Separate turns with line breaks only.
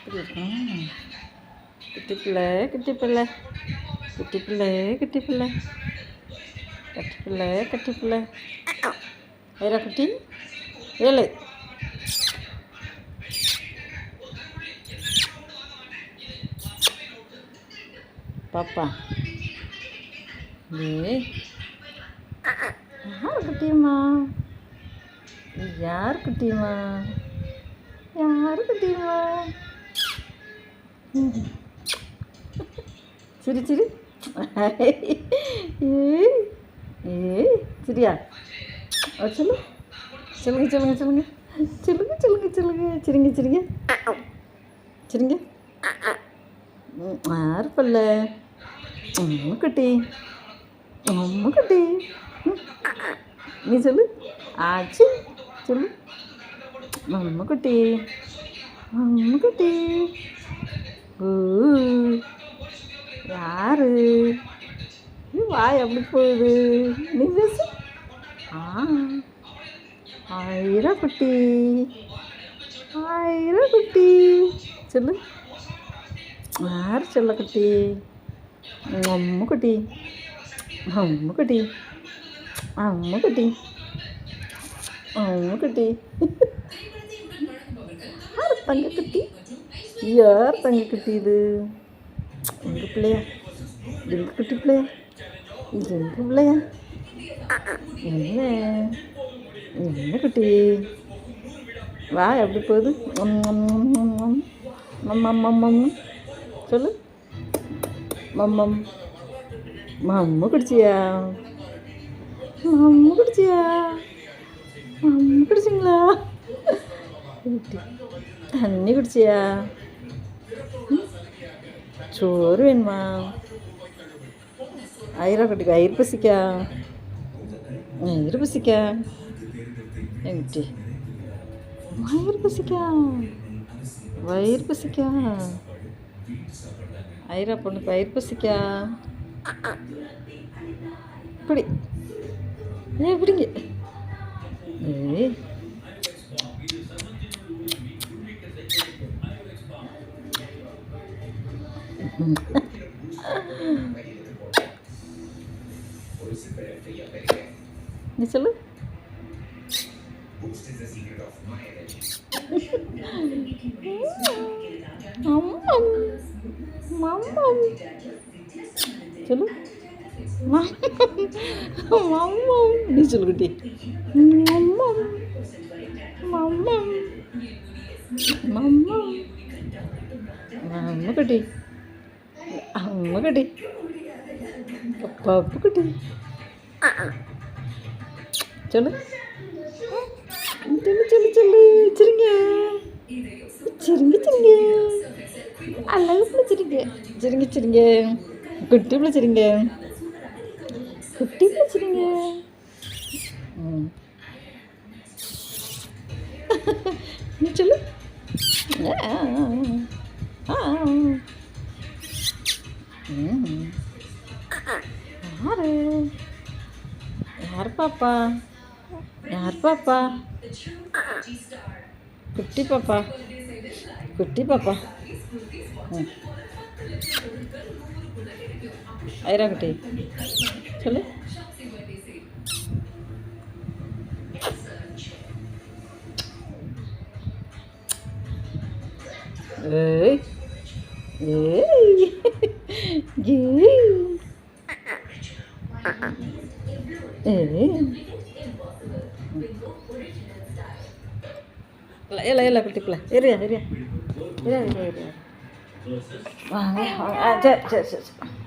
இப்படி இருக்கும். குட்டி பிள்ளை குட்டி பிள்ளை குட்டி பிள்ளை குட்டி பிள்ளை கட்டி பிள்ளை கட்டி பிள்ளை ஐரா குட்டி ஏழு பாப்பா யார் குட்டியம்மா யார் குட்டியம்மா யார் குட்டியம்மா சிரி சிரி சரியா சொல்லு சொல்லுங்க சொல்லுங்க சொல்லுங்க சொல்லுங்க சொல்லுங்க சொல்லுங்க சரிங்க சரிங்க சரிங்க யார் பல்ல குட்டி குட்டி நீ சொல்லு ஆச்சு சொல்லு குட்டி குட்டி யாரு வாய் அப்படி போகுது நீ பேசு ஐரா குட்டி ஐரா குட்டி சொல்லு யார் சொல்ல குட்டி குட்டி குட்டி குட்டி குட்டி யார் தங்க குட்டி யார் தங்க குட்டி இது எங்கள் பிள்ளையா எங்கள் குட்டி பிள்ளையா இது எங்கள் பிள்ளையா என்ன என்ன குட்டி வா எப்படி போகுது சொல்லு மம்மம் மம்மு குடிச்சியா மம்மு குடிச்சியா மம்மு குடிச்சிங்களா தண்ணி குடிச்சியா சோறு வேணுமா ஐரா குட்டிக்கு வயிறு பசிக்கா வயிறு பசிக்கா என்கிட்ட வயிறு பசிக்கா வயிறு பசிக்கா ஐரா பொண்ணுக்கு வயிறு பசிக்கா இப்படி எப்படிங்க நீ சொல்லு சொல்லு நீ சொல்லு குட்டி குட்டி குட்டி பப்பு குட்டி சொல்லு சொல்லு சொல்லு சொல்லு சரிங்க சரிங்க சரிங்க அழகு சரிங்க சரிங்க சரிங்க குட்டி பிள்ளை சரிங்க குட்டி பிள்ளை சரிங்க நீ சொல்லு யாரு யார் பாப்பா யார் பாப்பா குட்டி பாப்பா குட்டி பாப்பா ஐரா குட்டி சொல்லு ஏய் ஏய் இல்லை குட்டிப்பிள்ள ஏரியா ஏரியா ஏரியா ஏரியா வாங்க வாங்க சரி சரி சரி